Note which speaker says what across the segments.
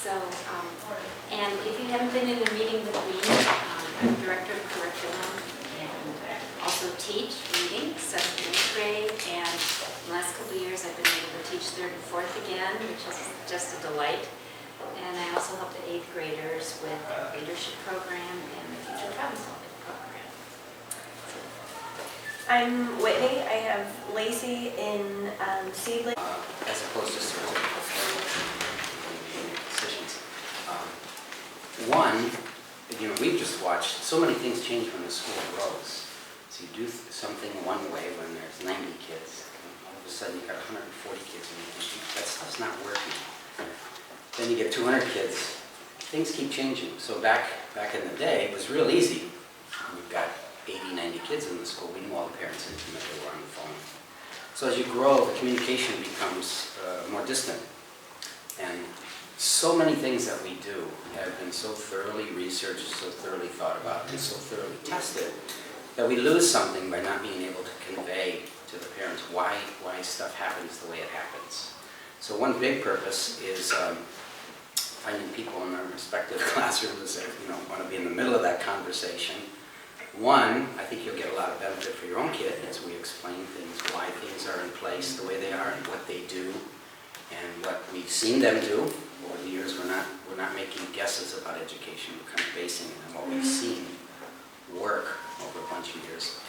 Speaker 1: So, and if you haven't been in a meeting with me, I'm Director of Curriculum and also teach reading, 7th and 8th grade, and in the last couple of years I've been able to teach 3rd and 4th again, which is just a delight. And I also help the 8th graders with the leadership program and the future problem solving program.
Speaker 2: I'm Whitney. I have Lacey in Seedling.
Speaker 3: As opposed to stereotypical decisions. One, we've just watched so many things change when the school grows. So you do something one way when there's 90 kids, and all of a sudden you've got 140 kids, and you think, that stuff's not working. Then you get 200 kids. Things keep changing. So back in the day, it was real easy. We've got 80, 90 kids in the school. We knew all the parents intimately were on the phone. So as you grow, the communication becomes more distant. And so many things that we do have been so thoroughly researched, so thoroughly thought about, and so thoroughly tested that we lose something by not being able to convey to the parents why stuff happens the way it happens. So one big purpose is finding people in their respective classrooms that want to be in the middle of that conversation. One, I think you'll get a lot of benefit for your own kid as we explain things, why things are in place the way they are and what they do and what we've seen them do. Over the years, we're not making guesses about education, we're kind of basing it on what we've seen work over a bunch of years.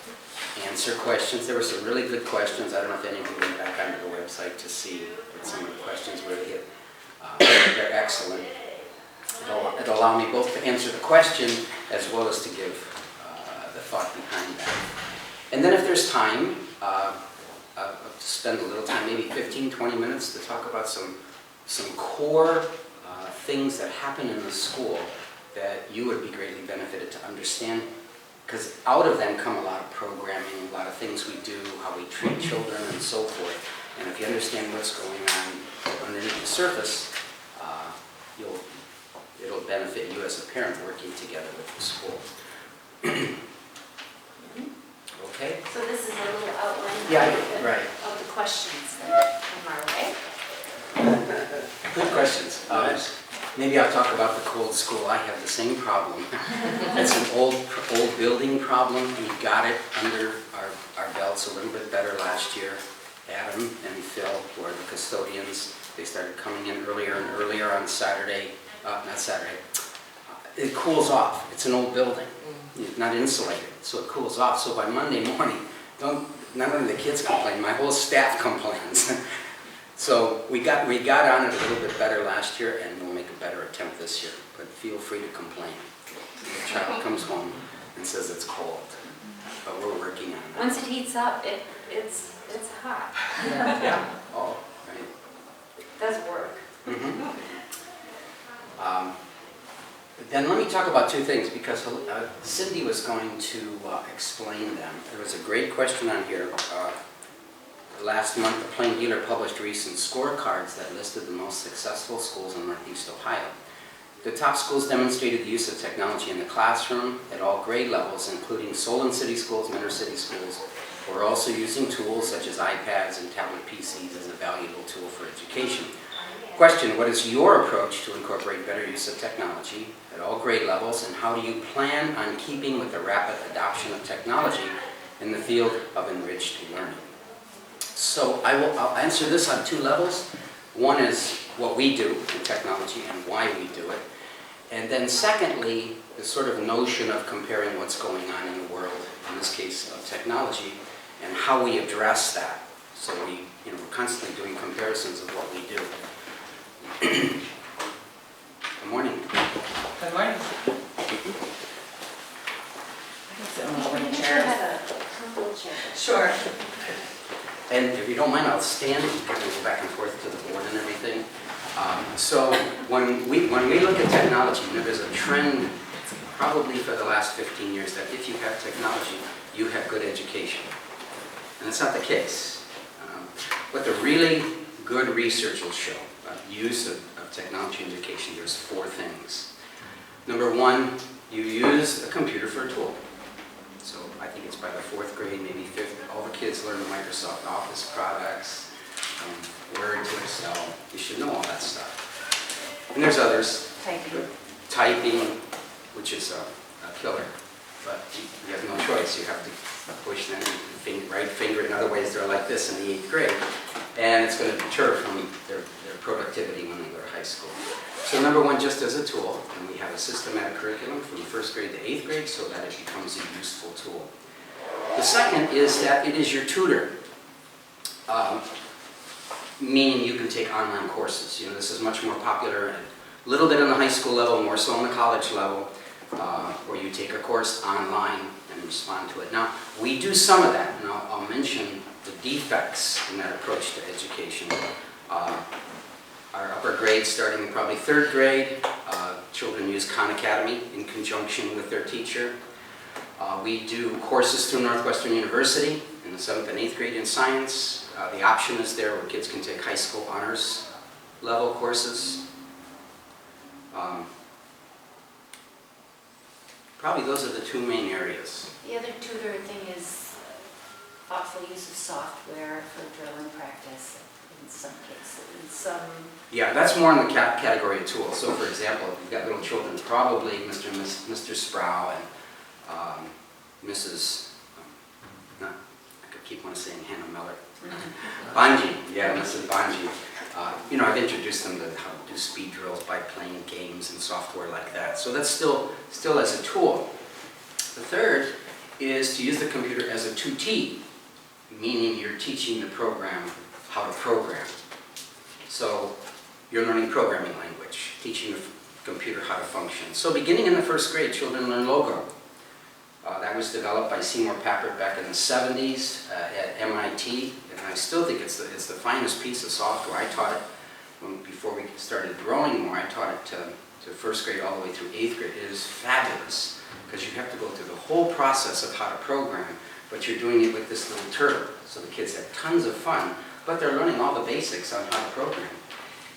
Speaker 3: Answer questions. There were some really good questions. I don't know if any of you went back onto the website to see what some of the questions were. They're excellent. It'll allow me both to answer the question as well as to give the thought behind that. And then if there's time, spend a little time, maybe 15, 20 minutes to talk about some core things that happen in the school that you would be greatly benefited to understand, because out of them come a lot of programming, a lot of things we do, how we treat children and so forth. And if you understand what's going on underneath the surface, it'll benefit you as a parent working together with the school. Okay?
Speaker 1: So this is a little outline
Speaker 3: right.
Speaker 1: of the questions that come our way.
Speaker 3: Good questions. Maybe I'll talk about the cold school. I have the same problem. It's an old building problem. We got it under our belts a little bit better last year. Adam and Phil, who are the custodians, they started coming in earlier and earlier on Saturday. Not Saturday. It cools off. It's an old building. It's not insulated, so it cools off. So by Monday morning, not only the kids complain, my whole staff complains. So we got on it a little bit better last year, and we'll make a better attempt this year. But feel free to complain. The child comes home and says it's cold, but we're working on that.
Speaker 1: Once it heats up, it's hot.
Speaker 3: Yeah. Oh, right.
Speaker 1: It does work.
Speaker 3: Mm-hmm. Then let me talk about two things, because Cindy was going to explain them. There was a great question on here. Last month, the Plain Dealer published recent scorecards that listed the most successful schools in Northeast Ohio. The top schools demonstrated the use of technology in the classroom at all grade levels, including Solon City Schools and Inner City Schools. We're also using tools such as iPads and tablet PCs as a valuable tool for education. Question, what is your approach to incorporate better use of technology at all grade levels, and how do you plan on keeping with the rapid adoption of technology in the field of enriched learning? So I'll answer this on two levels. One is what we do in technology and why we do it. And then secondly, the sort of notion of comparing what's going on in the world, in this case of technology, and how we address that. So we're constantly doing comparisons of what we do. Good morning.
Speaker 4: Good morning.
Speaker 1: You should have a comfortable chair.
Speaker 4: Sure.
Speaker 3: And if you don't mind, I'll stand and go back and forth to the board and everything. So when we look at technology, there's a trend probably for the last 15 years that if you have technology, you have good education. And that's not the case. What the really good research will show about use of technology in education, there's 4 things. Number 1, you use a computer for a tool. So I think it's by the 4th grade, maybe 5th, all the kids learn the Microsoft Office products, Word to Excel. You should know all that stuff. And there's others.
Speaker 2: Typing.
Speaker 3: Which is a killer. But you have no choice. You have to push them and right finger. In other ways, they're like this in the 8th grade. And it's going to deter from their productivity when they go to high school. So number one, just as a tool, and we have a systematic curriculum from the 1st grade to 8th grade so that it becomes a useful tool. The second is that it is your tutor, meaning you can take online courses. You know, this is much more popular, a little bit on the high school level, more so on the college level, where you take a course online and respond to it. Now, we do some of that, and I'll mention the defects in that approach to education. Our upper grades, starting in probably 3rd grade, children use Khan Academy in conjunction with their teacher. We do courses through Northwestern University in the 7th and 8th grade in science. The option is there where kids can take high school honors level courses. Probably those are the 2 main areas.
Speaker 4: The other tutor thing is thoughtful use of software for drill and practice in some cases.
Speaker 3: Yeah, that's more in the category of tools. So for example, if you've got little children, probably Mr. Sproul and Mrs. No, I could keep on saying Hannah Miller. Banji, yeah, Mrs. Banji. You know, I've introduced them to how to do speed drills by playing games and software like that. So that's still as a tool. The third is to use the computer as a 2T, meaning you're teaching the program how to program. So you're learning programming language, teaching the computer how to function. So beginning in the 1st grade, children learn Logo. That was developed by Seymour Papert back in the 70s at MIT, and I still think it's the finest piece of software. I taught it before we started growing more. I taught it to 1st grade all the way through 8th grade. It is fabulous because you have to go through the whole process of how to program, but you're doing it with this little turtle. So the kids have tons of fun, but they're learning all the basics on how to program.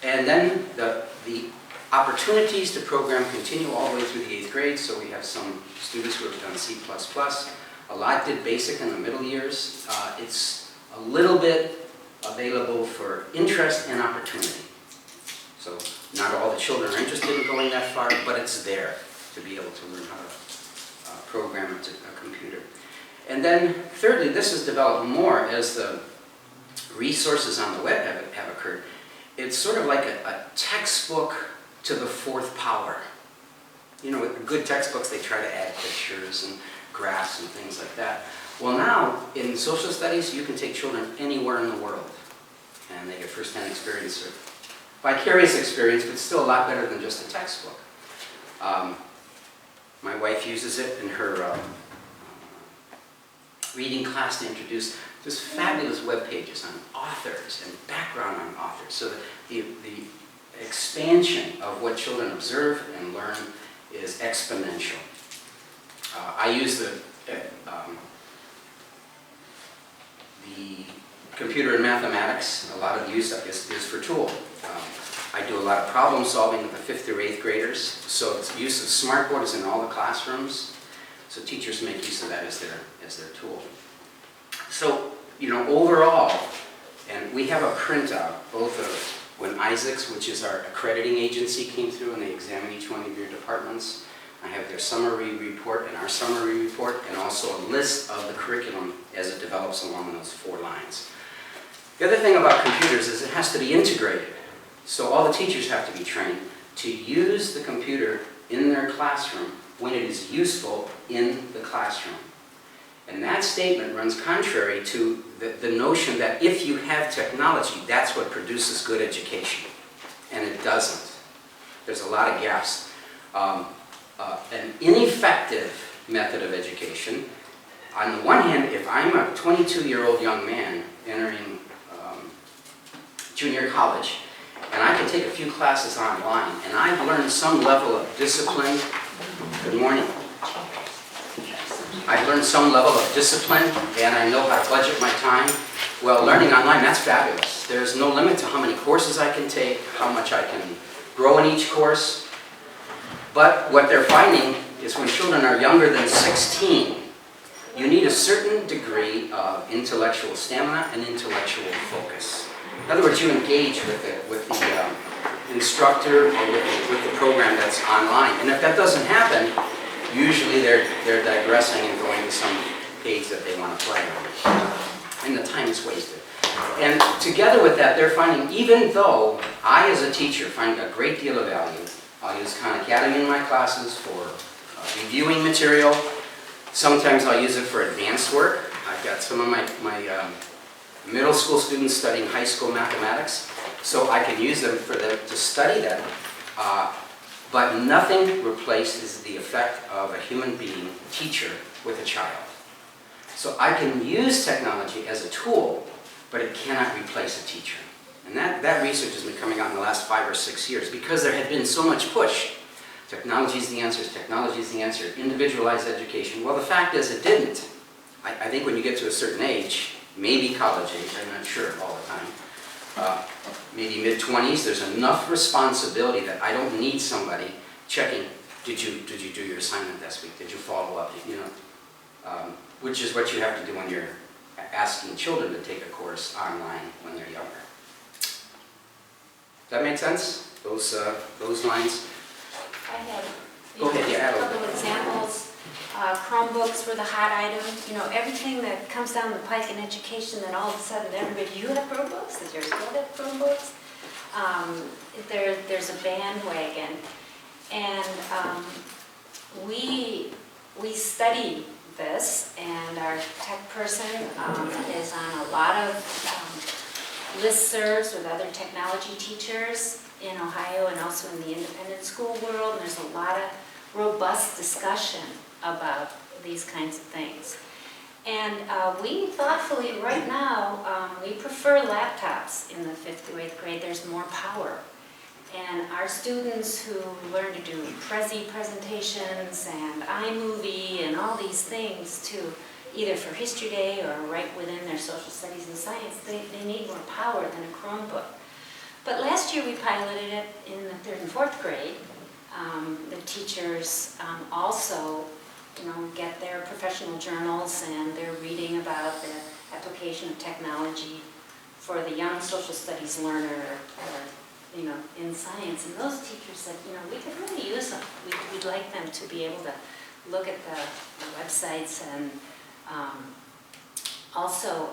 Speaker 3: And then the opportunities to program continue all the way through the 8th grade, so we have some students who have done C++. A lot did BASIC in the middle years. It's a little bit available for interest and opportunity. So not all the children are interested in going that far, but it's there to be able to learn how to program a computer. And then thirdly, this has developed more as the resources on the web have occurred. It's sort of like a textbook to the 4th power. You know, with good textbooks, they try to add pictures and graphs and things like that. Well, now, in social studies, you can take children anywhere in the world, and they get first-hand experience, or vicarious experience, but still a lot better than just a textbook. My wife uses it in her reading class to introduce just fabulous web pages on authors and background on authors. So the expansion of what children observe and learn is exponential. I use the computer in mathematics. A lot of use is for tool. I do a lot of problem solving with the 5th through 8th graders. So the use of smartboard is in all the classrooms. So teachers make use of that as their tool. So, you know, overall, and we have a printout, both of when Isaacs, which is our accrediting agency, came through and they examine each one of your departments. I have their summary report and our summary report, and also a list of the curriculum as it develops along those 4 lines. The other thing about computers is it has to be integrated. So all the teachers have to be trained to use the computer in their classroom when it is useful in the classroom. And that statement runs contrary to the notion that if you have technology, that's what produces good education. And it doesn't. There's a lot of gaps. An ineffective method of education, on the one hand, if I'm a 22-year-old young man entering junior college, and I can take a few classes online, and I've learned some level of discipline. Good morning. I've learned some level of discipline, and I know how to budget my time. Well, learning online, that's fabulous. There's no limit to how many courses I can take, how much I can grow in each course. But what they're finding is when children are younger than 16, you need a certain degree of intellectual stamina and intellectual focus. In other words, you engage with instructor or with the program that's online. And if that doesn't happen, usually they're digressing and going to some page that they want to play on. And the time is wasted. And together with that, they're finding, even though I as a teacher find a great deal of value, I'll use Khan Academy in my classes for reviewing material. Sometimes I'll use it for advanced work. I've got some of my middle school students studying high school mathematics, so I can use them for them to study that. But nothing replaces the effect of a human being, teacher, with a child. So I can use technology as a tool, but it cannot replace a teacher. And that research has been coming out in the last 5 or 6 years because there had been so much push. Technology is the answer, technology is the answer, individualized education. Well, the fact is it didn't. I think when you get to a certain age, maybe college age, I'm not sure all the time, maybe mid-20s, there's enough responsibility that I don't need somebody checking, did you do your assignment this week? Did you follow up? You know, which is what you have to do when you're asking children to take a course online when they're younger. Does that make sense? Those lines?
Speaker 1: I have
Speaker 3: Go ahead, yeah,
Speaker 1: a couple examples. Chromebooks were the hot item. You know, everything that comes down the pike in education, then all of a sudden everybody, you have Chromebooks? Does your school have Chromebooks? There's a bandwagon. And we study this, and our tech person is on a lot of listservs with other technology teachers in Ohio and also in the independent school world. And there's a lot of robust discussion about these kinds of things. And we thoughtfully, right now, we prefer laptops in the 5th through 8th grade. There's more power. And our students who learn to do Prezi presentations and iMovie and all these things to either for History Day or right within their social studies and science, they need more power than a Chromebook. But last year we piloted it in the 3rd and 4th grade. The teachers also, get their professional journals and they're reading about the application of technology for the young social studies learner or in science. And those teachers said, we could really use them. We'd like them to be able to look at the websites and also,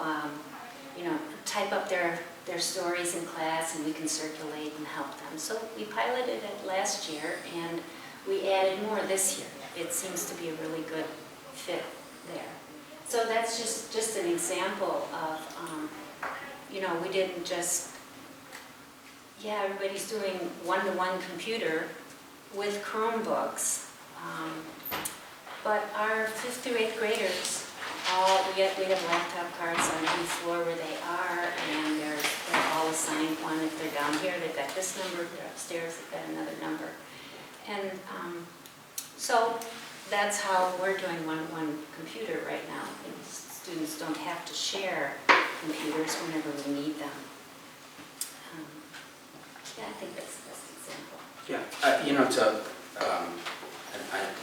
Speaker 1: type up their stories in class, and we can circulate and help them. So we piloted it last year, and we added more this year. It seems to be a really good fit there. So that's just an example of, we didn't just, everybody's doing one-to-one computer with Chromebooks, but our 5th through 8th graders, we have laptop cards on every floor where they are, and they're all assigned one. If they're down here, they've got this number. If they're upstairs, they've got another number. And so that's how we're doing one-to-one computer right now. Students don't have to share computers whenever we need them. I think that's the best example.
Speaker 3: Yeah, I'm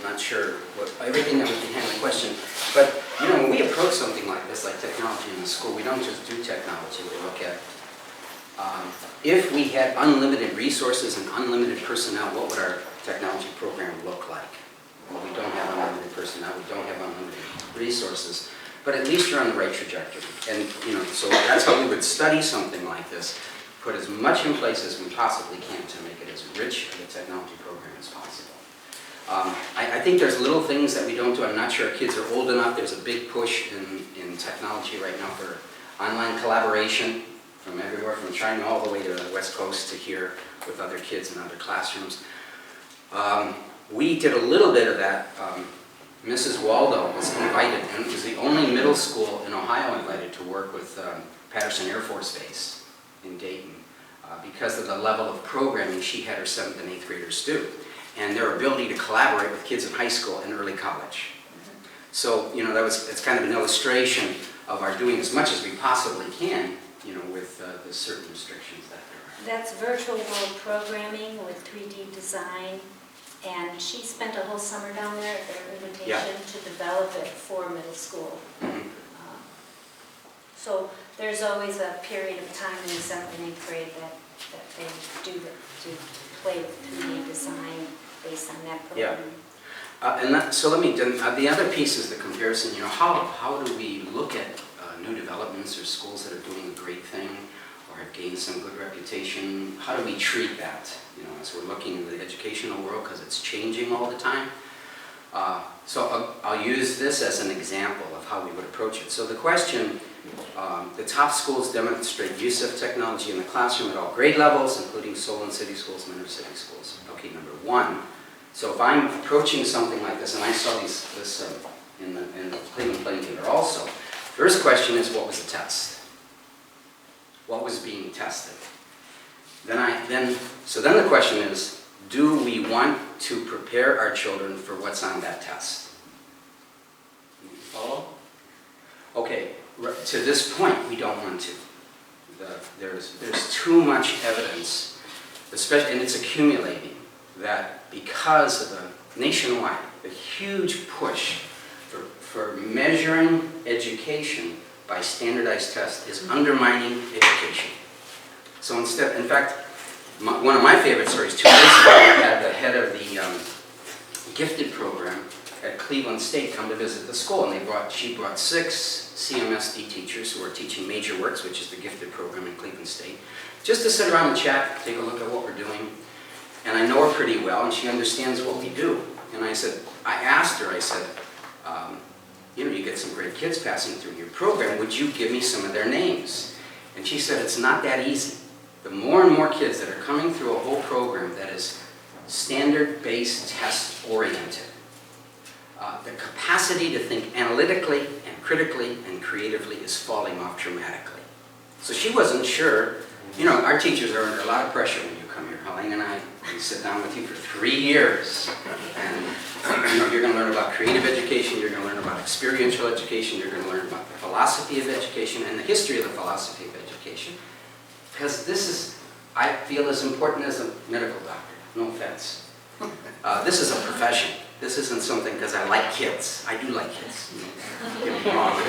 Speaker 3: not sure everything that was behind the question, but when we approach something like this, like technology in the school, we don't just do technology. We look at if we had unlimited resources and unlimited personnel, what would our technology program look like? Well, we don't have unlimited personnel, we don't have unlimited resources, but at least you're on the right trajectory. And so that's how we would study something like this. Put as much in place as we possibly can to make it as rich of a technology program as possible. I think there's little things that we don't do. I'm not sure our kids are old enough. There's a big push in technology right now for online collaboration from everywhere, from China all the way to the West Coast to here with other kids in other classrooms. We did a little bit of that. Mrs. Waldo was invited, and it was the only middle school in Ohio invited to work with Patterson Air Force Base in Dayton because of the level of programming she had her 7th and 8th graders do, and their ability to collaborate with kids in high school and early college. So, it's kind of an illustration of our doing as much as we possibly can, with the certain restrictions that there are.
Speaker 1: That's virtual world programming with 3D design, and she spent a whole summer down there at their invitation to develop it for middle school.
Speaker 4: So there's always a period of time in the 7th and 8th grade that they do to play with 3D design based on that
Speaker 3: Yeah.
Speaker 4: program.
Speaker 3: So let me, the other piece is the comparison, how do we look at new developments or schools that are doing a great thing or have gained some good reputation? How do we treat that, as we're looking in the educational world, because it's changing all the time? So I'll use this as an example of how we would approach it. So the question, the top schools demonstrate use of technology in the classroom at all grade levels, including Solon City Schools and inner-city schools. Okay, number one. So if I'm approaching something like this, and I saw this in the Cleveland Playing Theater also, first question is, what was the test? What was being tested? So then the question is, do we want to prepare our children for what's on that test? You follow? Okay, to this point, we don't want to. There's too much evidence, especially, and it's accumulating, that because of the nationwide, the huge push for measuring education by standardized tests is undermining education. So instead, in fact, one of my favorite stories, 2 days ago, we had the head of the gifted program at Cleveland State come to visit the school, and she brought 6 CMSD teachers who are teaching major works, which is the gifted program in Cleveland State, just to sit around and chat, take a look at what we're doing. And I know her pretty well, and she understands what we do. And I asked her, you get some great kids passing through your program, would you give me some of their names? And she said, it's not that easy. The more and more kids that are coming through a whole program that is standard-based, test-oriented, the capacity to think analytically and critically and creatively is falling off dramatically. So she wasn't sure. Our teachers are under a lot of pressure when you come here. Helene and I, we sit down with you for 3 years. And you're going to learn about creative education, you're going to learn about experiential education, you're going to learn about the philosophy of education and the history of the philosophy of education. Because this is, I feel, as important as a medical doctor. No offense. This is a profession. This isn't something because I like kids. I do like kids. Don't get me wrong.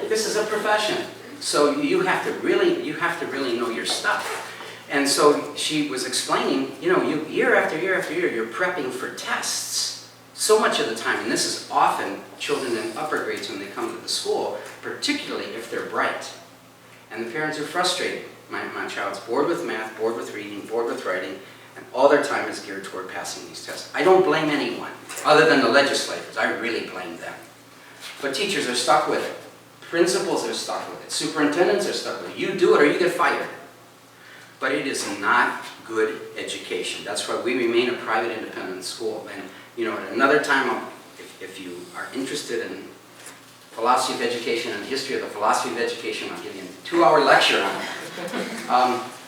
Speaker 3: This is a profession. So you have to really know your stuff. And so she was explaining, you year after year after year, you're prepping for tests so much of the time. And this is often children in upper grades when they come to the school, particularly if they're bright. And the parents are frustrated. My child's bored with math, bored with reading, bored with writing, and all their time is geared toward passing these tests. I don't blame anyone, other than the legislators. I really blame them. But teachers are stuck with it. Principals are stuck with it. Superintendents are stuck with it. You do it or you get fired. But it is not good education. That's why we remain a private independent school. And at another time, if you are interested in philosophy of education and the history of the philosophy of education, I'll give you a 2-hour lecture on it.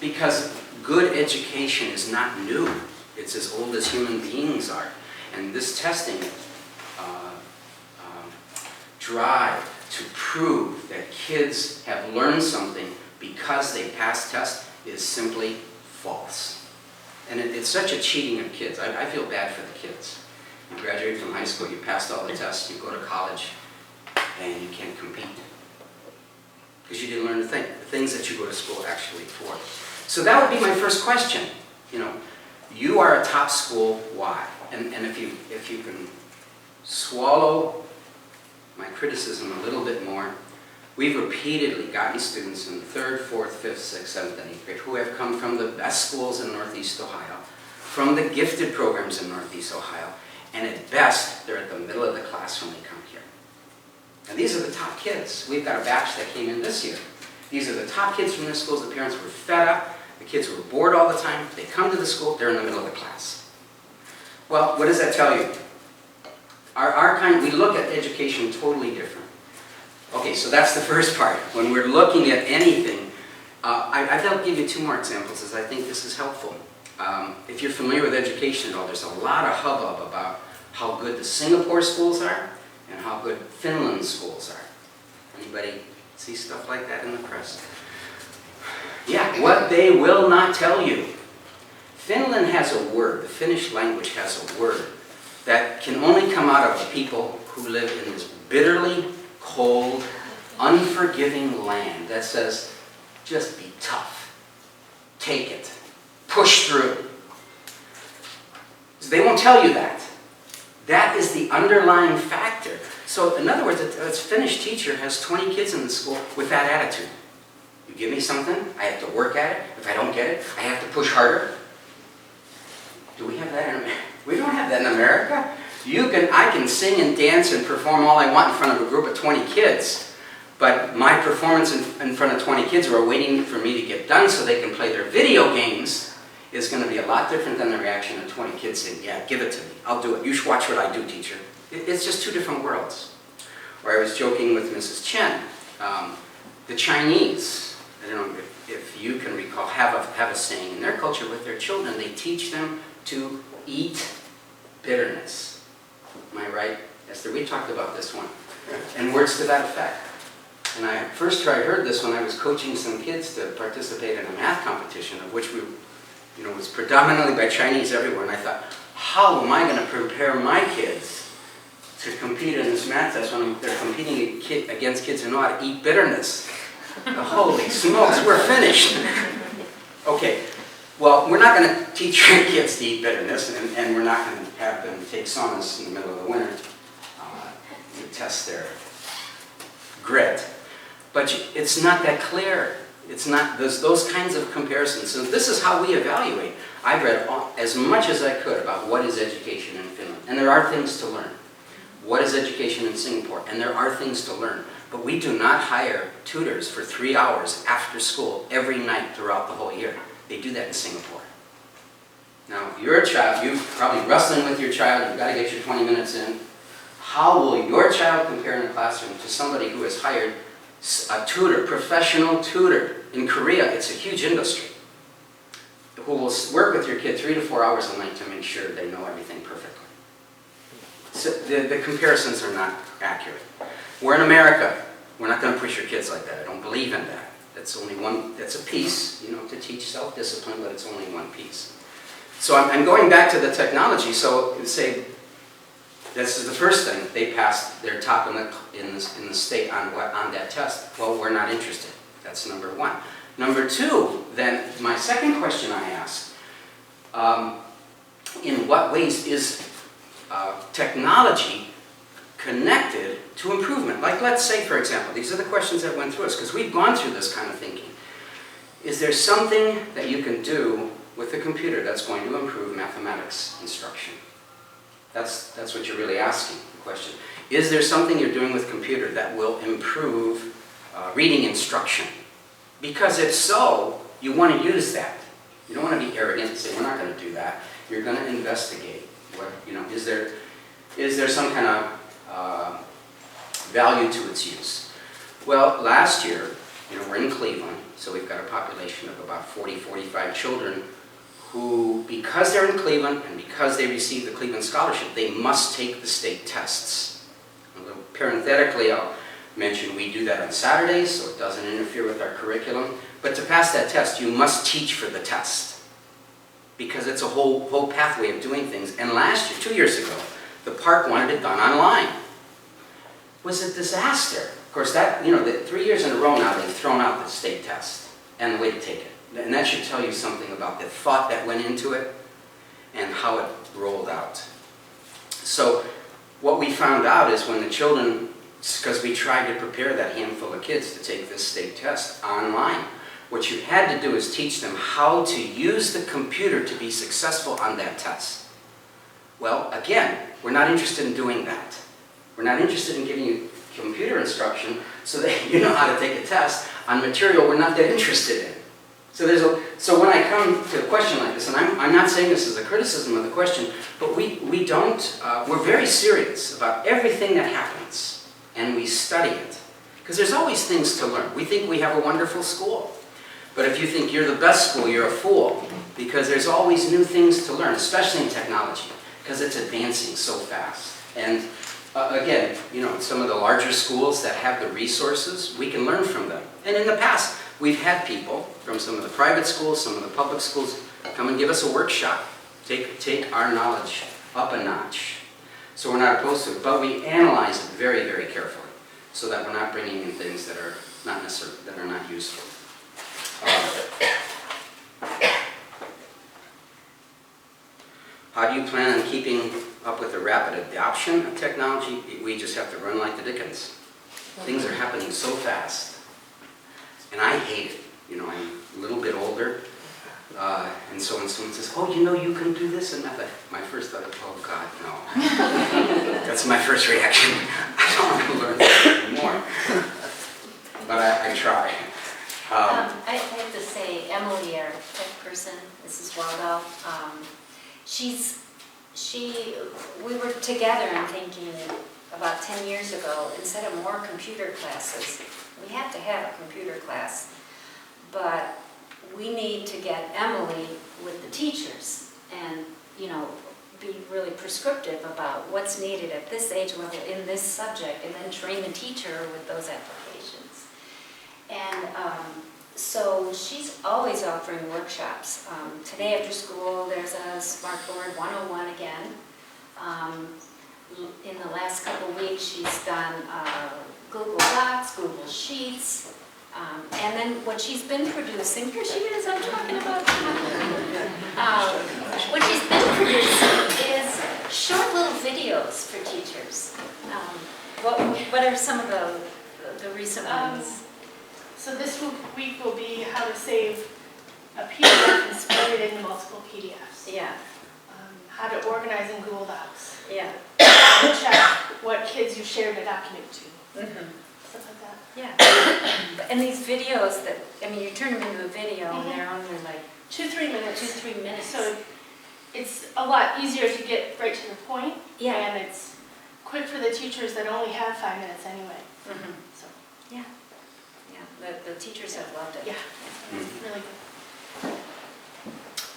Speaker 3: Because good education is not new. It's as old as human beings are. And this testing drive to prove that kids have learned something because they passed tests is simply false. And it's such a cheating of kids. I feel bad for the kids. You graduate from high school, you passed all the tests, you go to college, and you can't compete. Because you didn't learn the things that you go to school actually for. So that would be my first question. You are a top school, why? And if you can swallow my criticism a little bit more, we've repeatedly gotten students in 3rd, 4th, 5th, 6th, 7th, and 8th grade who have come from the best schools in Northeast Ohio, from the gifted programs in Northeast Ohio, and at best, they're at the middle of the class when they come here. And these are the top kids. We've got a batch that came in this year. These are the top kids from their schools. The parents were fed up. The kids were bored all the time. They come to the school, they're in the middle of the class. Well, what does that tell you? We look at education totally different. Okay, so that's the first part. When we're looking at anything, I'll give you 2 more examples as I think this is helpful. If you're familiar with education at all, there's a lot of hubbub about how good the Singapore schools are and how good Finland's schools are. Anybody see stuff like that in the press? Yeah, what they will not tell you. Finland has a word, the Finnish language has a word that can only come out of people who live in this bitterly cold, unforgiving land that says, just be tough, take it, push through. They won't tell you that. That is the underlying factor. So in other words, a finished teacher has 20 kids in the school with that attitude. You give me something, I have to work at it. If I don't get it, I have to push harder. Do we have that in America? We don't have that in America. I can sing and dance and perform all I want in front of a group of 20 kids, but my performance in front of 20 kids who are waiting for me to get done so they can play their video games is going to be a lot different than the reaction of 20 kids saying, yeah, give it to me, I'll do it. You should watch what I do, teacher. It's just two different worlds. Or I was joking with Mrs. Chen. The Chinese, I don't know if you can recall, have a saying in their culture with their children. They teach them to eat bitterness. Am I right, Esther? We talked about this one. And words to that effect. And I first heard this when I was coaching some kids to participate in a math competition, of which was predominantly by Chinese everywhere. And I thought, how am I going to prepare my kids to compete in this math test when they're competing against kids who know how to eat bitterness? Holy smokes, we're finished. Okay, well, we're not going to teach your kids to eat bitterness, and we're not going to have them take saunas in the middle of the winter to test their grit. But it's not that clear. It's not those kinds of comparisons. So this is how we evaluate. I've read as much as I could about what is education in Finland, and there are things to learn. What is education in Singapore? And there are things to learn. But we do not hire tutors for 3 hours after school every night throughout the whole year. They do that in Singapore. Now, if you're a child, you're probably wrestling with your child, you've got to get your 20 minutes in. How will your child compare in the classroom to somebody who has hired a tutor, professional tutor? In Korea, it's a huge industry, who will work with your kid 3 to 4 hours a night to make sure they know everything perfectly. So the comparisons are not accurate. We're in America. We're not going to push your kids like that. I don't believe in that. That's only one, that's a piece, to teach self-discipline, but it's only one piece. So I'm going back to the technology. So say, this is the first thing. They passed their top in the state on that test. Well, we're not interested. That's number one. Number two, then, my second question I asked, in what ways is technology connected to improvement? Like, let's say, for example, these are the questions that went through us, because we've gone through this kind of thinking. Is there something that you can do with a computer that's going to improve mathematics instruction? That's what you're really asking, the question. Is there something you're doing with computer that will improve reading instruction? Because if so, you want to use that. You don't want to be arrogant and say, we're not going to do that. You're going to investigate. Is there some kind of value to its use? Well, last year, we're in Cleveland, so we've got a population of about 40, 45 children who, because they're in Cleveland and because they receive the Cleveland Scholarship, they must take the state tests. Parenthetically, I'll mention we do that on Saturdays, so it doesn't interfere with our curriculum. But to pass that test, you must teach for the test, because it's a whole pathway of doing things. And last year, 2 years ago, the park wanted it done online. It was a disaster. Of course, that 3 years in a row now, they've thrown out the state test and the way to take it. And that should tell you something about the thought that went into it and how it rolled out. So what we found out is when the children, because we tried to prepare that handful of kids to take this state test online, what you had to do is teach them how to use the computer to be successful on that test. Well, again, we're not interested in doing that. We're not interested in giving you computer instruction so that you know how to take a test on material we're not that interested in. So when I come to a question like this, and I'm not saying this is a criticism of the question, but we're very serious about everything that happens, and we study it. Because there's always things to learn. We think we have a wonderful school. But if you think you're the best school, you're a fool. Because there's always new things to learn, especially in technology, because it's advancing so fast. And again, some of the larger schools that have the resources, we can learn from them. And in the past, we've had people from some of the private schools, some of the public schools, come and give us a workshop. Take our knowledge up a notch. So we're not opposed to it, but we analyze it very, very carefully. so that we're not bringing in things that are not necessary, that are not useful. How do you plan on keeping up with the rapid adoption of technology? We just have to run like the Dickens. Things are happening so fast. And I hate it. You know, I'm a little bit older. And so when someone says, oh, you know, you can do this and that, my first thought is, oh, God, no. That's my first reaction. I don't want to learn that anymore. But I try.
Speaker 4: I have to say, Emily, our tech person, Mrs. Waldo, we were together and thinking about 10 years ago, instead of more computer classes, we have to have a computer class, but we need to get Emily with the teachers and, you know, be really prescriptive about what's needed at this age level in this subject, and then train the teacher with those applications. And so she's always offering workshops. Today after school, there's a Smartboard 101 again. In the last couple of weeks, she's done Google Docs, Google Sheets, and then what she's been producing, here she is, I'm talking about what she's been producing is short little videos for teachers. What are some of the recent ones?
Speaker 5: So this week will be how to save a PDF and split it into multiple PDFs.
Speaker 4: Yeah,
Speaker 5: How to organize in Google Docs.
Speaker 4: yeah.
Speaker 5: How to check what kids you shared a document to.
Speaker 4: Mm-hmm.
Speaker 5: Stuff like that.
Speaker 4: Yeah. And these videos that, I mean, you turn them into a video and they're only like
Speaker 5: 2-3 minutes.
Speaker 4: 2-3 minutes.
Speaker 5: So it's a lot easier to get right to the point.
Speaker 4: Yeah.
Speaker 5: And it's quick for the teachers that only have 5 minutes anyway.
Speaker 4: Mm-hmm.
Speaker 5: So
Speaker 4: Yeah. Yeah, the teachers have loved it.
Speaker 5: yeah, it's really good.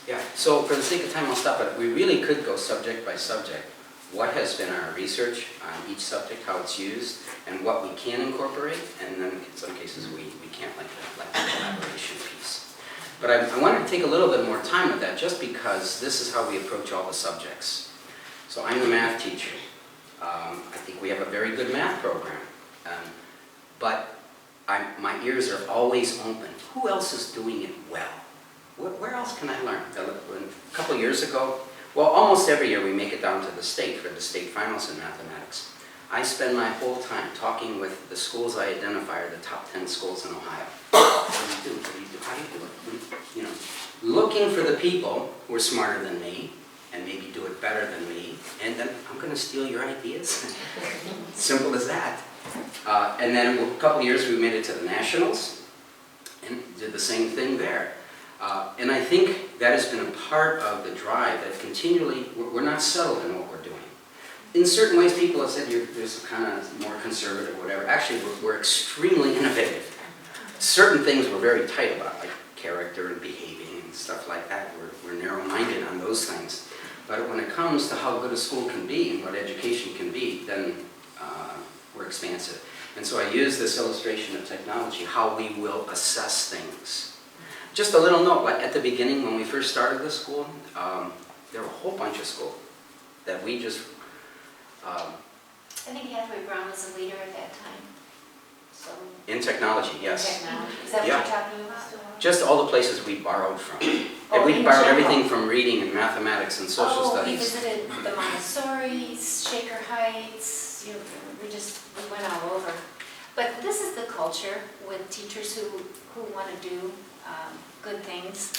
Speaker 3: Yeah, so for the sake of time, I'll stop it. We really could go subject by subject. What has been our research on each subject, how it's used, and what we can incorporate, and then in some cases we can't, like the collaboration piece. But I wanted to take a little bit more time with that just because this is how we approach all the subjects. So I'm the math teacher. I think we have a very good math program. But my ears are always open. Who else is doing it well? Where else can I learn? A couple years ago, well, almost every year we make it down to the state for the state finals in mathematics. I spend my whole time talking with the schools I identify are the top 10 schools in Ohio. What do you do? What do you do? How do you do it? You know, looking for the people who are smarter than me and maybe do it better than me, and then I'm going to steal your ideas. Simple as that. And then a couple of years we made it to the nationals and did the same thing there. And I think that has been a part of the drive that continually, we're not settled in what we're doing. In certain ways, people have said you're kind of more conservative or whatever. Actually, we're extremely innovative. Certain things we're very tight about, like character and behaving and stuff like that. We're narrow-minded on those things. But when it comes to how good a school can be and what education can be, then we're expansive. And so I use this illustration of technology, how we will assess things. Just a little note, like at the beginning when we first started the school, there were a whole bunch of schools that we just...
Speaker 4: I think Hathaway Brown was a leader at that time. So
Speaker 3: in technology, yes.
Speaker 4: technology. Is that what
Speaker 3: Yeah.
Speaker 4: you're talking about?
Speaker 3: Just all the places we borrowed from.
Speaker 4: Oh,
Speaker 3: And we
Speaker 4: in
Speaker 3: borrowed
Speaker 4: general.
Speaker 3: everything from reading and mathematics and social
Speaker 4: We
Speaker 3: studies.
Speaker 4: visited the Montessori's, Shaker Heights, you know, we went all over. But this is the culture with teachers who want to do good things.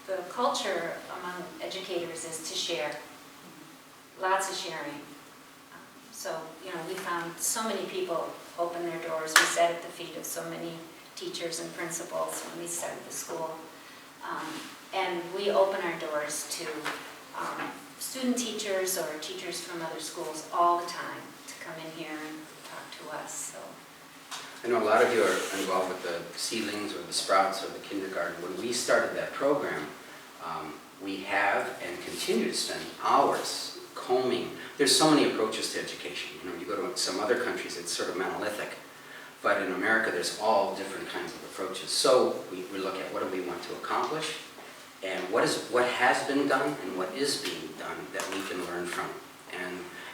Speaker 4: The culture among educators is to share, lots of sharing. So, you know, we found so many people open their doors. We sat at the feet of so many teachers and principals when we started the school. And we open our doors to student teachers or teachers from other schools all the time to come in here and talk to us. So.
Speaker 3: I know a lot of you are involved with the seedlings or the sprouts or the kindergarten. When we started that program, we have and continue to spend hours combing. There's so many approaches to education. You know, you go to some other countries, it's sort of monolithic. But in America, there's all different kinds of approaches. So we look at what do we want to accomplish, and what has been done and what is being done that we can learn from.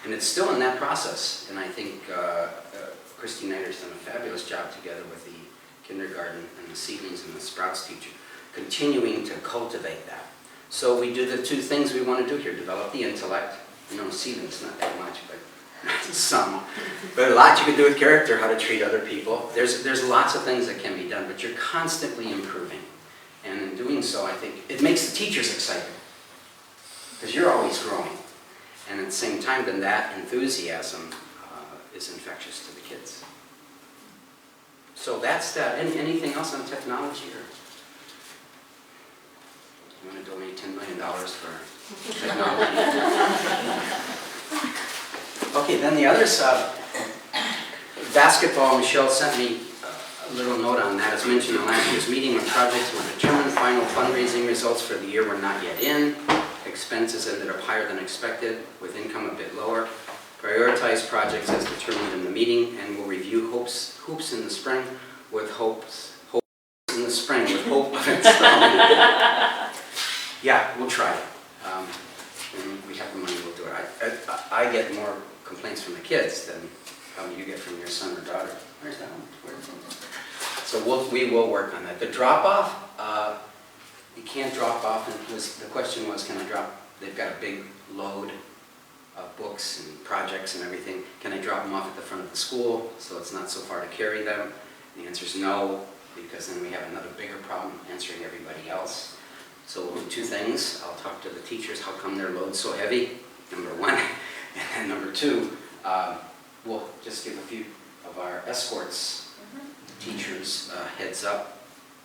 Speaker 3: And it's still in that process. And I think Christy Nider's done a fabulous job together with the kindergarten and the seedlings and the sprouts teacher, continuing to cultivate that. So we do the two things we want to do here, develop the intellect. You know, seedlings, not that much, but some. But a lot you can do with character, how to treat other people. There's lots of things that can be done, but you're constantly improving. And in doing so, I think it makes the teachers excited, because you're always growing. And at the same time, then that enthusiasm is infectious to the kids. So that's that. Anything else on technology? Or you want to donate $10 million for technology? Okay, then the other side, basketball. Michelle sent me a little note on that. As mentioned in last year's meeting, when projects were determined, final fundraising results for the year were not yet in. Expenses ended up higher than expected, with income a bit lower. Prioritize projects as determined in the meeting, and we'll review hoops in the spring with hopes in the spring with hope of installing. Yeah, we'll try it. When we have the money, we'll do it. I get more complaints from the kids than you get from your son or daughter. Where's that one? So we will work on that. The drop-off, you can't drop off. And the question was, can I drop? They've got a big load of books and projects and everything. Can I drop them off at the front of the school so it's not so far to carry them? The answer is no, because then we have another bigger problem answering everybody else. So we'll do two things. I'll talk to the teachers, how come their load's so heavy, number one. And then number two, we'll just give a few of our escorts teachers heads up.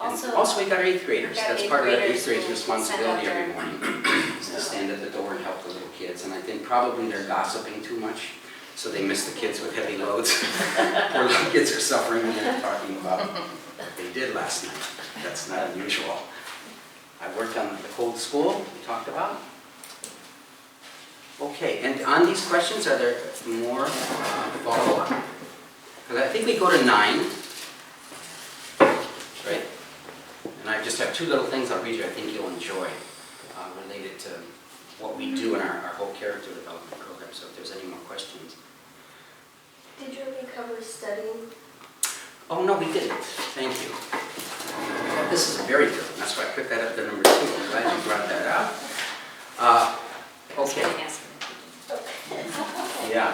Speaker 3: And also we got our 8th graders. That's part of our 8th grade's responsibility every morning, is to stand at the door and help the little kids. And I think probably they're gossiping too much, so they miss the kids with heavy loads. Poor little kids are suffering when they're talking about what they did last night. That's not unusual. I worked on the cold school we talked about. Okay, and on these questions, are there more follow-up? Because I think we go to 9. Right? And I just have 2 little things I'll read you I think you'll enjoy related to what we do in our whole character development program. So if there's any more questions.
Speaker 2: Did you ever cover studying?
Speaker 3: Oh, no, we didn't. Thank you. Well, this is a very good one. That's why I put that up to number 2. I'm glad you brought that up. Okay. Yeah.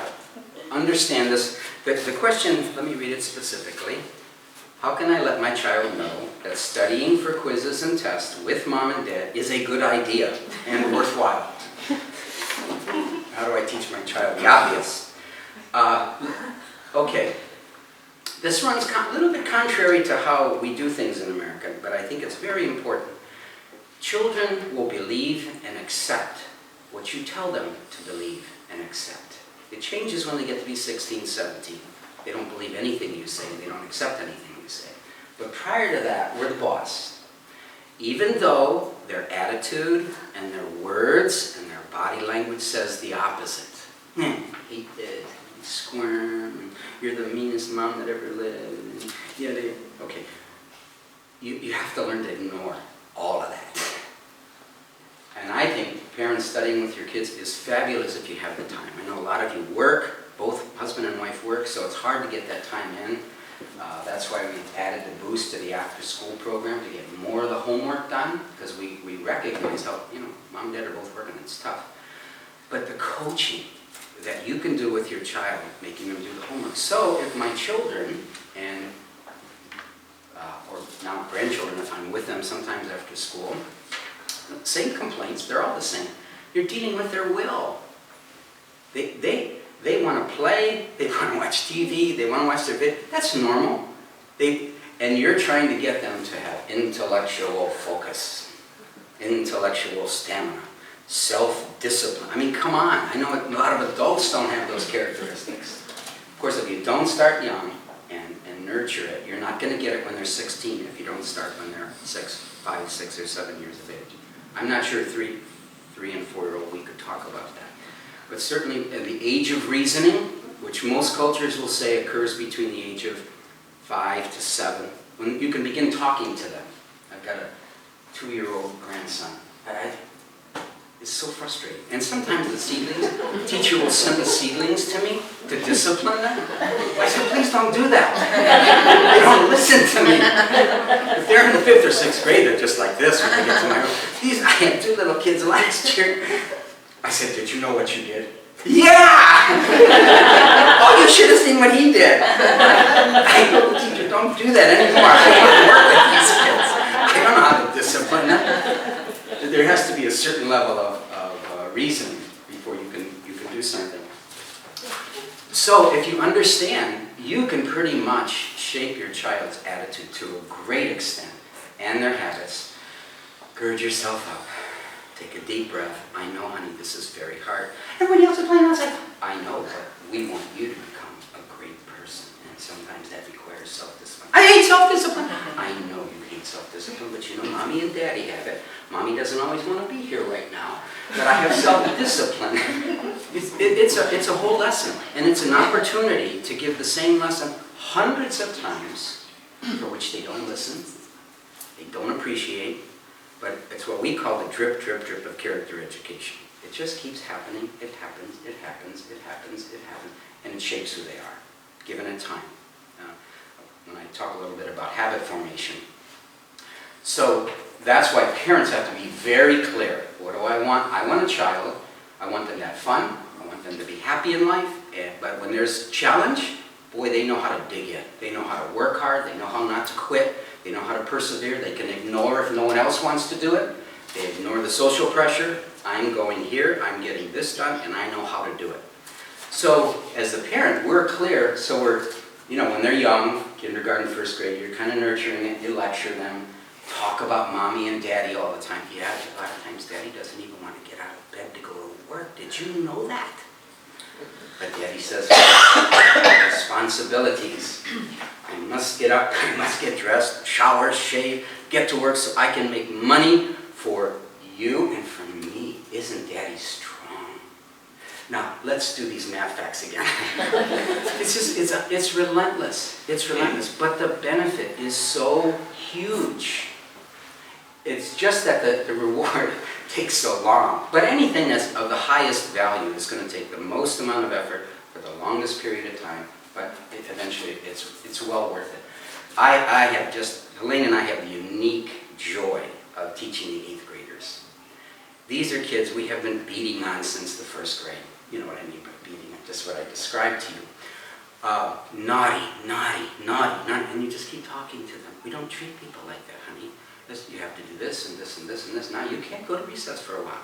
Speaker 3: Understand this. The question, let me read it specifically. How can I let my child know that studying for quizzes and tests with mom and dad is a good idea and worthwhile? How do I teach my child the obvious? Okay. This runs a little bit contrary to how we do things in America, but I think it's very important. Children will believe and accept what you tell them to believe and accept. It changes when they get to be 16, 17. They don't believe anything you say. They don't accept anything you say. But prior to that, we're the boss. Even though their attitude and their words and their body language says the opposite. Hate this, squirm, you're the meanest mom that ever lived. And yeah, okay. You have to learn to ignore all of that. And I think parents studying with your kids is fabulous if you have the time. I know a lot of you work, both husband and wife work, so it's hard to get that time in. That's why we added the boost to the after-school program to get more of the homework done, because we recognize how, mom and dad are both working, it's tough. But the coaching that you can do with your child, making them do the homework. So if my children and, or now grandchildren, if I'm with them sometimes after school, same complaints, they're all the same. You're dealing with their will. They want to play, they want to watch TV, they want to watch their video. That's normal. And you're trying to get them to have intellectual focus, intellectual stamina, self-discipline. I mean, come on. I know a lot of adults don't have those characteristics. Of course, if you don't start young and nurture it, you're not going to get it when they're 16 if you don't start when they're 5, 6, or 7 years of age. I'm not sure 3 and 4-year-old we could talk about that. But certainly in the age of reasoning, which most cultures will say occurs between the age of 5 to 7, when you can begin talking to them. I've got a 2-year-old grandson. It's so frustrating. And sometimes the seedlings, the teacher will send the seedlings to me to discipline them. I said, please don't do that. They don't listen to me. If they're in the 5th or 6th grade, they're just like this when they get to my room. I had 2 little kids last year. I said, did you know what you did? Yeah! Oh, you should have seen what he did. I told the teacher, don't do that anymore. I don't want to work with these kids. I don't know how to discipline them. There has to be a certain level of reason before you can do something. So if you understand, you can pretty much shape your child's attitude to a great extent and their habits. Gird yourself up. Take a deep breath. I know, honey, this is very hard. Everybody else is playing outside. I know, but we want you to become a great person. And sometimes that requires self-discipline. I hate self-discipline. I know you hate self-discipline, but you know, Mommy and Daddy have it. Mommy doesn't always want to be here right now, but I have self-discipline. It's a whole lesson, and it's an opportunity to give the same lesson hundreds of times for which they don't listen, they don't appreciate, but it's what we call the drip, drip, drip of character education. It just keeps happening. It happens, it happens, it happens, it happens, and it shapes who they are, given it time. When I talk a little bit about habit formation. So that's why parents have to be very clear. What do I want? I want a child. I want them to have fun. I want them to be happy in life. But when there's challenge, boy, they know how to dig in. They know how to work hard. They know how not to quit. They know how to persevere. They can ignore if no one else wants to do it. They ignore the social pressure. I'm going here. I'm getting this done, and I know how to do it. So as a parent, we're clear. So we're, when they're young, kindergarten, 1st grade, you're kind of nurturing it. You lecture them. Talk about Mommy and Daddy all the time. Yeah, a lot of times Daddy doesn't even want to get out of bed to go to work. Did you know that? But Daddy says, responsibilities. I must get up, I must get dressed, shower, shave, get to work so I can make money for you and for me. Isn't Daddy strong? Now, let's do these math facts again. It's relentless. It's relentless. But the benefit is so huge. It's just that the reward takes so long. But anything that's of the highest value is going to take the most amount of effort for the longest period of time, but eventually it's well worth it. Helene and I have the unique joy of teaching the 8th graders. These are kids we have been beating on since the 1st grade. You know what I mean by beating, just what I described to you. Naughty, naughty, naughty, naughty, and you just keep talking to them. We don't treat people like that, honey. You have to do this and this and this and this. Now you can't go to recess for a while.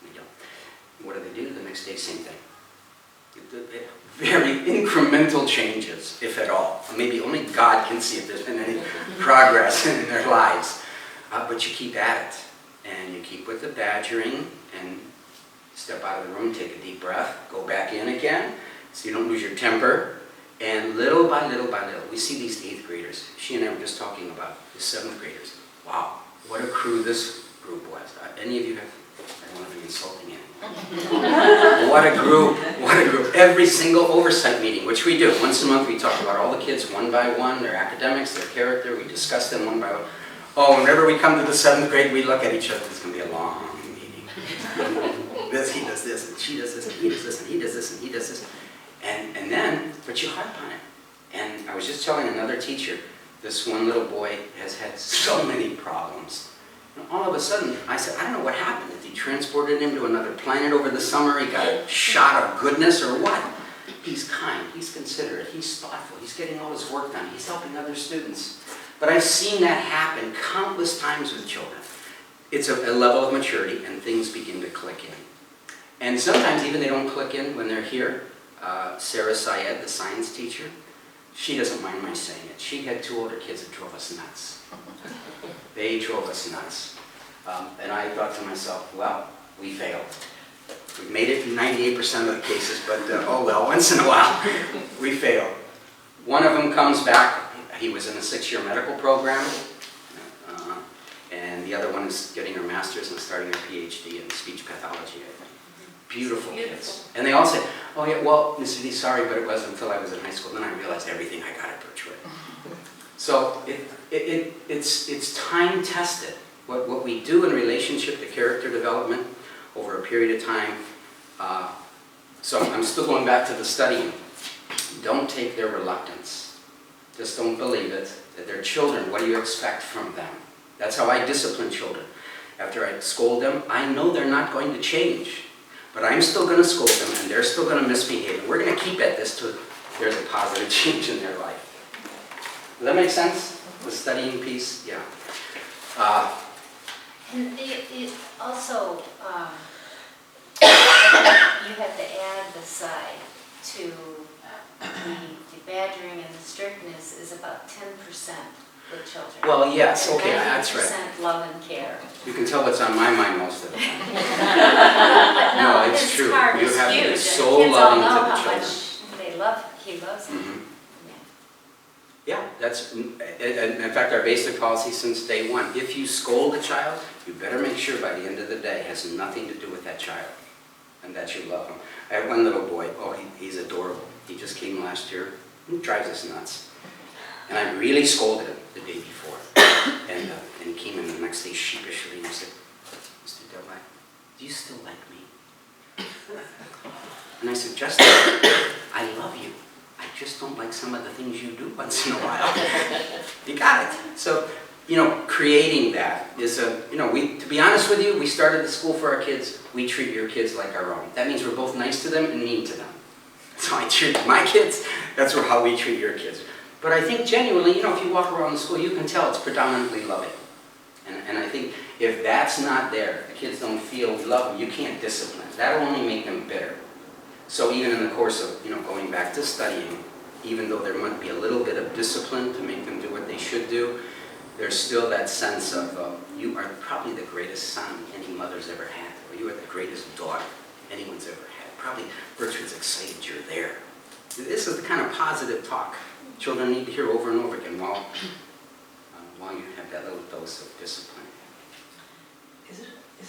Speaker 3: You don't. What do? The next day, same thing. Very incremental changes, if at all. Maybe only God can see if there's been any progress in their lives. But you keep at it. And you keep with the badgering and step out of the room, take a deep breath, go back in again so you don't lose your temper. And little by little by little, we see these 8th graders. She and I were just talking about the 7th graders. Wow, what a crew this group was. Any of you have, I don't want to be insulting anyone. What a group, what a group. Every single oversight meeting, which we do. Once a month we talk about all the kids one by one, their academics, their character. We discuss them one by one. Oh, whenever we come to the 7th grade, we look at each other. It's going to be a long meeting. He does this, and she does this, and he does this, and he does this, and he does this. And then, but you harp on it. And I was just telling another teacher, this one little boy has had so many problems. And all of a sudden, I said, I don't know what happened. If he transported him to another planet over the summer, he got a shot of goodness or what? He's kind, he's considerate, he's thoughtful, he's getting all his work done, he's helping other students. But I've seen that happen countless times with children. It's a level of maturity and things begin to click in. And sometimes even they don't click in when they're here. Sarah Syed, the science teacher, she doesn't mind my saying it. She had 2 older kids that drove us nuts. They drove us nuts. And I thought to myself, well, we failed. We made it in 98% of the cases, but oh well, once in a while, we failed. One of them comes back. He was in a 6-year medical program. And the other one is getting her master's and starting her PhD in speech pathology, I think. Beautiful kids. And they all say, oh yeah, well, Mr. D, sorry, but it wasn't until I was in high school. Then I realized everything I got at Birchwood. So it's time tested. What we do in relationship to character development, over a period of time. So I'm still going back to the studying. Don't take their reluctance. Just don't believe it. That they're children. What do you expect from them? That's how I discipline children. After I scold them, I know they're not going to change. But I'm still going to scold them, and they're still going to misbehave. And we're going to keep at this till there's a positive change in their life. Does that make sense? The studying piece? Yeah.
Speaker 4: And it also, you have to add the side to the badgering and the strictness is about 10% with children.
Speaker 3: Well, yes,
Speaker 4: And
Speaker 3: okay, that's right.
Speaker 4: 90% love and care.
Speaker 3: You can tell what's on my mind most of the time.
Speaker 4: No,
Speaker 3: it's
Speaker 4: his
Speaker 3: true.
Speaker 4: heart
Speaker 3: You
Speaker 4: is
Speaker 3: have to be
Speaker 4: huge, and
Speaker 3: so
Speaker 4: kids all
Speaker 3: loving
Speaker 4: know
Speaker 3: to the
Speaker 4: how
Speaker 3: children.
Speaker 4: much he loves them.
Speaker 3: Mhm.
Speaker 4: Yeah.
Speaker 3: Yeah, that's, in fact, our basic policy since day one. If you scold a child, you better make sure by the end of the day it has nothing to do with that child and that you love him. I have one little boy, he's adorable. He just came last year. He drives us nuts. And I really scolded him the day before. And he came in the next day sheepishly and he said, Mr. Debelak, do you still like me? And I said, Justin, I love you. I just don't like some of the things you do once in a while. You got it. So, creating that is to be honest with you, we started the school for our kids. We treat your kids like our own. That means we're both nice to them and mean to them. So I treat my kids, that's how we treat your kids. But I think genuinely, if you walk around the school, you can tell it's predominantly loving. And I think if that's not there, the kids don't feel we love them, you can't discipline. That'll only make them bitter. So even in the course of, going back to studying, even though there might be a little bit of discipline to make them do what they should do, there's still that sense of, you are probably the greatest son any mother's ever had, or you are the greatest daughter anyone's ever had. Probably Birchwood's excited you're there. This is the kind of positive talk children need to hear over and over again while you have that little dose of discipline.
Speaker 6: Is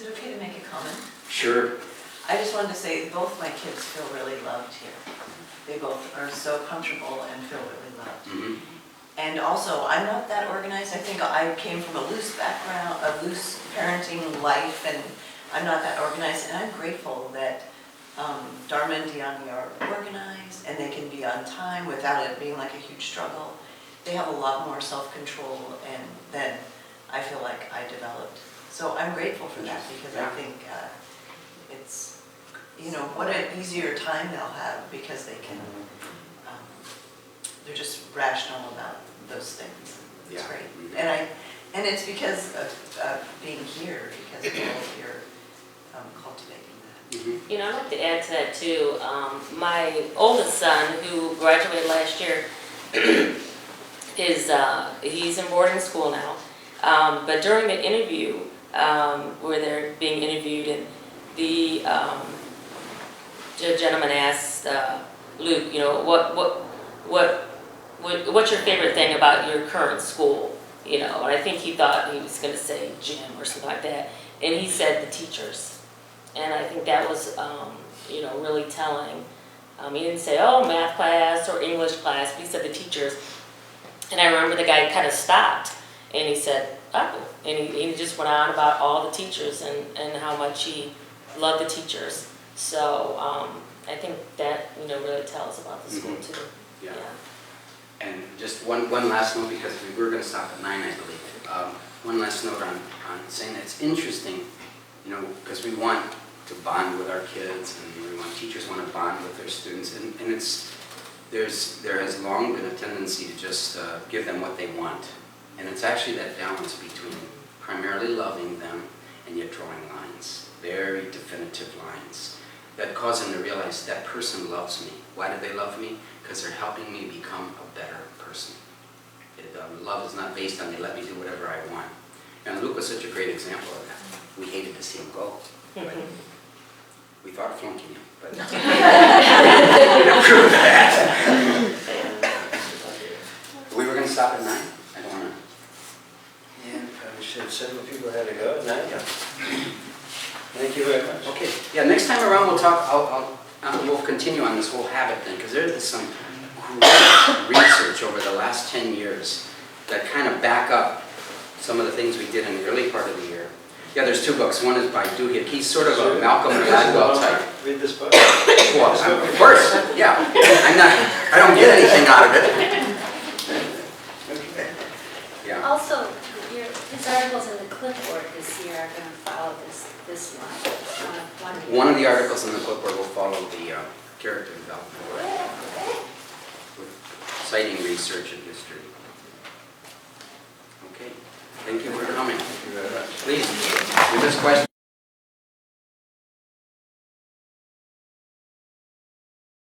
Speaker 6: it okay to make a comment?
Speaker 3: Sure.
Speaker 6: I just wanted to say both my kids feel really loved here. They both are so comfortable and feel really loved.
Speaker 3: Mm-hmm.
Speaker 6: And also, I'm not that organized. I think I came from a loose background, a loose parenting life, and I'm not that organized. And I'm grateful that Dharma and Diani are organized and they can be on time without it being like a huge struggle. They have a lot more self-control and than I feel like I developed. So I'm grateful for that because I think it's, what an easier time they'll have because they can, they're just rational about those things. It's
Speaker 3: Yeah.
Speaker 6: great. And it's because of being here, because of all of your cultivating that.
Speaker 3: Mm-hmm.
Speaker 7: I'd like to add to that too. My oldest son, who graduated last year, he's in boarding school now. But during the interview, where they're being interviewed, and the gentleman asked Luke, what's your favorite thing about your current school? And I think he thought he was going to say gym or something like that, and he said the teachers. And I think that was, really telling. He didn't say, math class or English class, but he said the teachers. And I remember the guy kind of stopped, and he said, oh. And he just went on about all the teachers and how much he loved the teachers. So I think that, really tells about the school too.
Speaker 3: Yeah. And just one last note, because we were going to stop at 9, I believe. One last note on saying that it's interesting, because we want to bond with our kids, and we want teachers want to bond with their students, and there has long been a tendency to just give them what they want, and it's actually that balance between primarily loving them and yet drawing lines, very definitive lines that cause them to realize that person loves me. Why do they love me? Because they're helping me become a better person. Love is not based on they let me do whatever I want. And Luke was such a great example of that. We hated to see him go. But we thought of flunking him, but we didn't prove that. We were going to stop at 9. I don't want to.
Speaker 8: Yeah, probably should have said what people had to go at 9. Thank you very much.
Speaker 3: Okay. Yeah. Next time around, we'll talk. We'll continue on this whole habit thing, because there is some great research over the last 10 years that kind of back up some of the things we did in the early part of the year. Yeah, there's two books. One is by Duhigg. He's sort of a Malcolm Gladwell type.
Speaker 8: Read this book.
Speaker 3: Well, of course, yeah. I don't get anything out of it.
Speaker 8: Okay.
Speaker 3: Yeah.
Speaker 4: Also, his articles in the clipboard this year are going to follow this line.
Speaker 3: One of the articles in the clipboard will follow the character development, with citing research and history. Okay. Thank you for coming.
Speaker 8: Thank you very much.
Speaker 3: Please, give us questions.